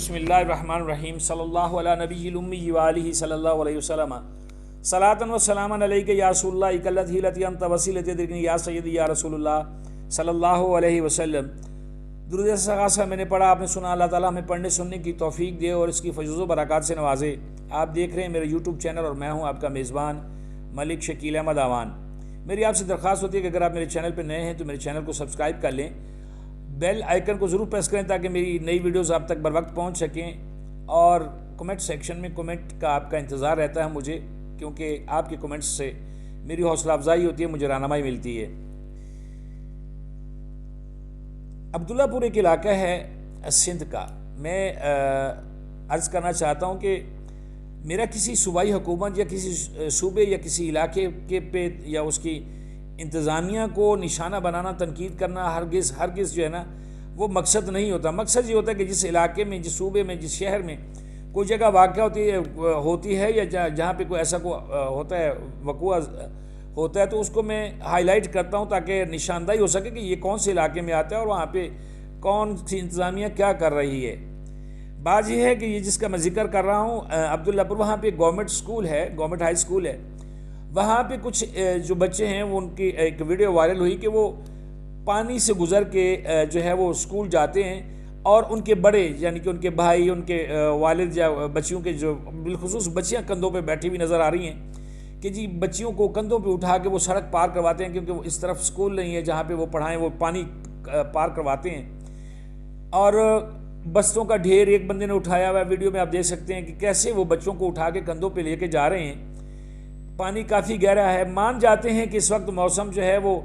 بسم اللہ الرحمن الرحیم صلی اللہ علیہ نبی الامی وآلہ صلی اللہ علیہ وسلم صلاۃ و سلام علیک یا رسول اللہ اکلت ہیلت انت وسیلت درکنی یا سیدی یا رسول اللہ صلی اللہ علیہ وسلم۔ درود ثقافت میں نے پڑھا، آپ نے سنا۔ اللہ تعالیٰ ہمیں پڑھنے سننے کی توفیق دے اور اس کی فضل و برکات سے نوازے۔ آپ دیکھ رہے ہیں میرے یوٹیوب چینل اور میں ہوں آپ کا میزبان ملک شکیل احمد آوان۔ میری آپ سے درخواست ہوتی ہے کہ اگر آپ میرے چینل پہ نئے ہیں تو میرے چینل کو سبسکرائب کر لیں، بیل آئیکن کو ضرور پریس کریں تاکہ میری نئی ویڈیوز آپ تک بر وقت پہنچ سکیں، اور کمنٹ سیکشن میں کمنٹ کا آپ کا انتظار رہتا ہے مجھے، کیونکہ آپ کے کمنٹس سے میری حوصلہ افزائی ہوتی ہے، مجھے رہنمائی ملتی ہے۔ عبداللہ پور ایک علاقہ ہے سندھ کا۔ میں عرض کرنا چاہتا ہوں کہ میرا کسی صوبائی حکومت یا کسی صوبے یا کسی علاقے کے پہ یا اس کی انتظامیہ کو نشانہ بنانا، تنقید کرنا ہرگز جو ہے نا وہ مقصد نہیں ہوتا۔ مقصد یہ ہوتا ہے کہ جس علاقے میں، جس صوبے میں، جس شہر میں کوئی جگہ واقع ہوتی ہے یا جہاں پہ کوئی ایسا ہوتا ہے، وقوع ہوتا ہے، تو اس کو میں ہائی لائٹ کرتا ہوں تاکہ نشاندہی ہو سکے کہ یہ کون سے علاقے میں آتا ہے اور وہاں پہ کون سی انتظامیہ کیا کر رہی ہے۔ بات یہ ہے کہ یہ جس کا میں ذکر کر رہا ہوں عبداللہ پور، وہاں پہ گورنمنٹ سکول ہے، گورنمنٹ ہائی سکول ہے۔ وہاں پہ کچھ جو بچے ہیں وہ، ان کی ایک ویڈیو وائرل ہوئی کہ وہ پانی سے گزر کے جو ہے وہ سکول جاتے ہیں، اور ان کے بڑے یعنی کہ ان کے بھائی، ان کے والد یا بچیوں کے، جو بالخصوص بچیاں کندھوں پہ بیٹھی ہوئی نظر آ رہی ہیں کہ جی بچیوں کو کندھوں پہ اٹھا کے وہ سڑک پار کرواتے ہیں، کیونکہ وہ اس طرف سکول نہیں ہے جہاں پہ وہ پڑھائیں، وہ پانی پار کرواتے ہیں۔ اور بستوں کا ڈھیر ایک بندے نے اٹھایا ہوا ہے، ویڈیو میں آپ دیکھ سکتے ہیں کہ کیسے وہ بچوں کو اٹھا کے کندھوں پہ لے کے جا رہے ہیں۔ پانی کافی گہرا ہے۔ مان جاتے ہیں کہ اس وقت موسم جو ہے وہ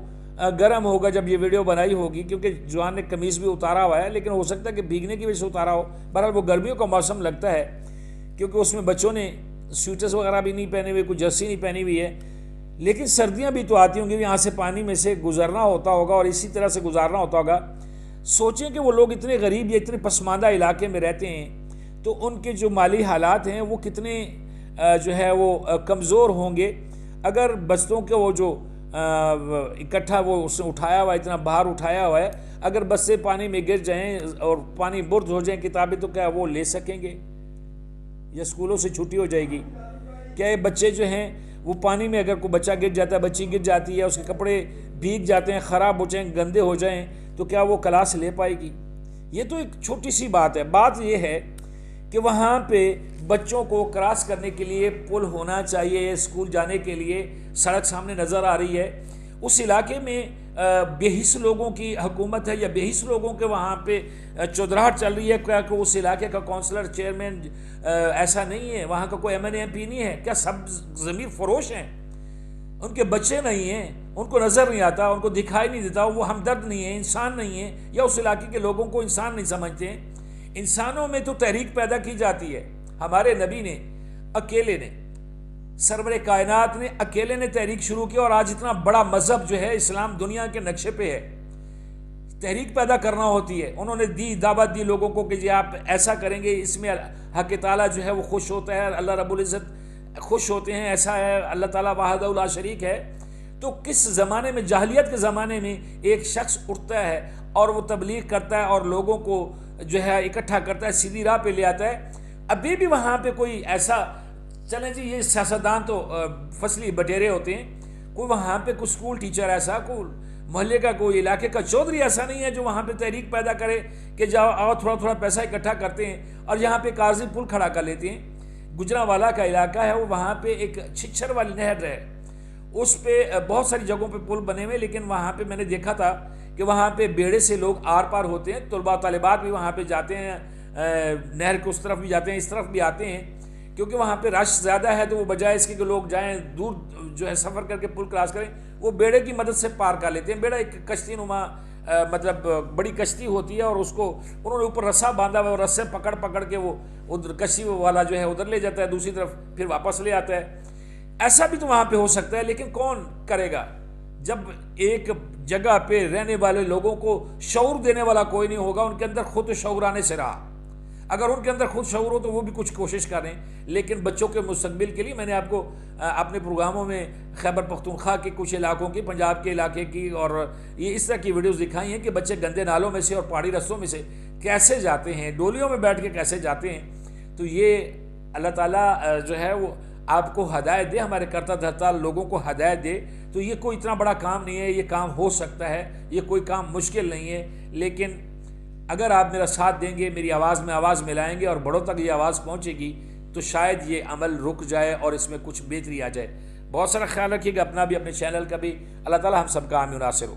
گرم ہوگا جب یہ ویڈیو بنائی ہوگی، کیونکہ جوان نے قمیض بھی اتارا ہوا ہے، لیکن ہو سکتا ہے کہ بھیگنے کی وجہ سے اتارا ہو۔ بہرحال وہ گرمیوں کا موسم لگتا ہے، کیونکہ اس میں بچوں نے سویٹرز وغیرہ بھی نہیں پہنے ہوئے، کوئی جرسی نہیں پہنی ہوئی ہے، لیکن سردیاں بھی تو آتی ہوں گی، یہاں سے پانی میں سے گزرنا ہوتا ہوگا اور اسی طرح سے گزارنا ہوتا ہوگا۔ سوچیں کہ وہ لوگ اتنے غریب یا اتنے پسماندہ علاقے میں رہتے ہیں، تو ان کے جو مالی حالات ہیں وہ کتنے جو ہے وہ کمزور ہوں گے۔ اگر بستوں کے وہ جو اکٹھا وہ اس نے اٹھایا ہوا، اتنا بھار اٹھایا ہوا ہے، اگر بسیں پانی میں گر جائیں اور پانی برد ہو جائیں کتابیں، تو کیا وہ لے سکیں گے؟ یا اسکولوں سے چھٹی ہو جائے گی؟ کیا یہ بچے جو ہیں وہ پانی میں، اگر کوئی بچہ گر جاتا ہے، بچی گر جاتی ہے، اس کے کپڑے بھیگ جاتے ہیں، خراب ہو جائیں، گندے ہو جائیں، تو کیا وہ کلاس لے پائے گی؟ یہ تو ایک چھوٹی سی بات ہے۔ بات یہ ہے کہ وہاں پہ بچوں کو کراس کرنے کے لیے پل ہونا چاہیے، اسکول جانے کے لیے سڑک سامنے نظر آ رہی ہے۔ اس علاقے میں بے حس لوگوں کی حکومت ہے، یا بے حس لوگوں کے وہاں پہ چودراہٹ چل رہی ہے؟ کیا کہ اس علاقے کا کونسلر، چیئرمین ایسا نہیں ہے؟ وہاں کا کوئی ایم پی نہیں ہے؟ کیا سب ضمیر فروش ہیں؟ ان کے بچے نہیں ہیں؟ ان کو نظر نہیں آتا، ان کو دکھائی نہیں دیتا، وہ ہمدرد نہیں ہے، انسان نہیں ہے؟ یا اس علاقے کے لوگوں کو انسان نہیں سمجھتے ہیں؟ انسانوں میں تو تحریک پیدا کی جاتی ہے۔ ہمارے نبی نے اکیلے نے، سرور کائنات نے اکیلے نے تحریک شروع کی، اور آج اتنا بڑا مذہب جو ہے اسلام دنیا کے نقشے پہ ہے۔ تحریک پیدا کرنا ہوتی ہے۔ انہوں نے دعوت دی لوگوں کو کہ جی آپ ایسا کریں گے، اس میں حق تعالیٰ جو ہے وہ خوش ہوتا ہے، اللہ رب العزت خوش ہوتے ہیں، ایسا ہے، اللہ تعالیٰ وحدہ لا شریک ہے۔ تو کس زمانے میں، جاہلیت کے زمانے میں، ایک شخص اٹھتا ہے اور وہ تبلیغ کرتا ہے اور لوگوں کو جو ہے اکٹھا کرتا ہے، سیدھی راہ پہ لے آتا ہے۔ ابھی بھی وہاں پہ کوئی ایسا، چلیں جی یہ سیاستدان تو فصلی بٹیرے ہوتے ہیں، کوئی وہاں پہ کوئی اسکول ٹیچر ایسا، کوئی محلے کا، کوئی علاقے کا چودھری ایسا نہیں ہے جو وہاں پہ تحریک پیدا کرے کہ جاؤ آؤ تھوڑا تھوڑا پیسہ اکٹھا کرتے ہیں اور یہاں پہ کاغذی پل کھڑا کر لیتے ہیں۔ گجرانوالا کا علاقہ ہے، وہ وہاں پہ ایک چھچھر والی نہر ہے، اس پہ بہت ساری جگہوں پہ پل بنے ہوئے، لیکن وہاں پہ میں نے دیکھا تھا کہ وہاں پہ بیڑے سے لوگ آر پار ہوتے ہیں، طلباء طالبات بھی وہاں پہ جاتے ہیں، نہر کے اس طرف بھی جاتے ہیں، اس طرف بھی آتے ہیں، کیونکہ وہاں پہ رش زیادہ ہے، تو وہ بجائے اس کے کہ لوگ جائیں دور جو ہے سفر کر کے پل کراس کریں، وہ بیڑے کی مدد سے پار کر لیتے ہیں۔ بیڑا ایک کشتی نما مطلب بڑی کشتی ہوتی ہے، اور اس کو انہوں نے اوپر رسا باندھا ہوا، اور رسے پکڑ کے وہ ادھر کشتی والا جو ہے ادھر لے جاتا ہے، دوسری طرف پھر واپس لے آتا ہے۔ ایسا بھی تو وہاں پہ ہو سکتا ہے، لیکن کون کرے گا جب ایک جگہ پہ رہنے والے لوگوں کو شعور دینے والا کوئی نہیں ہوگا؟ ان کے اندر خود شعور آنے سے رہا۔ اگر ان کے اندر خود شعور ہو تو وہ بھی کچھ کوشش کریں، لیکن بچوں کے مستقبل کے لیے میں نے آپ کو اپنے پروگراموں میں خیبر پختونخوا کے کچھ علاقوں کی، پنجاب کے علاقے کی اور یہ اس طرح کی ویڈیوز دکھائی ہیں کہ بچے گندے نالوں میں سے اور پہاڑی رستوں میں سے کیسے جاتے ہیں، ڈولیوں میں بیٹھ کے کیسے جاتے ہیں۔ تو یہ اللہ تعالیٰ جو ہے وہ آپ کو ہدایت دے، ہمارے کرتا دھرتا لوگوں کو ہدایت دے۔ تو یہ کوئی اتنا بڑا کام نہیں ہے، یہ کام ہو سکتا ہے، یہ کوئی کام مشکل نہیں ہے، لیکن اگر آپ میرا ساتھ دیں گے، میری آواز میں آواز ملائیں گے اور بڑوں تک یہ آواز پہنچے گی تو شاید یہ عمل رک جائے اور اس میں کچھ بہتری آ جائے۔ بہت سارا خیال رکھیے گا اپنا بھی، اپنے چینل کا بھی۔ اللہ تعالیٰ ہم سب کا حامی و ناصر ہو۔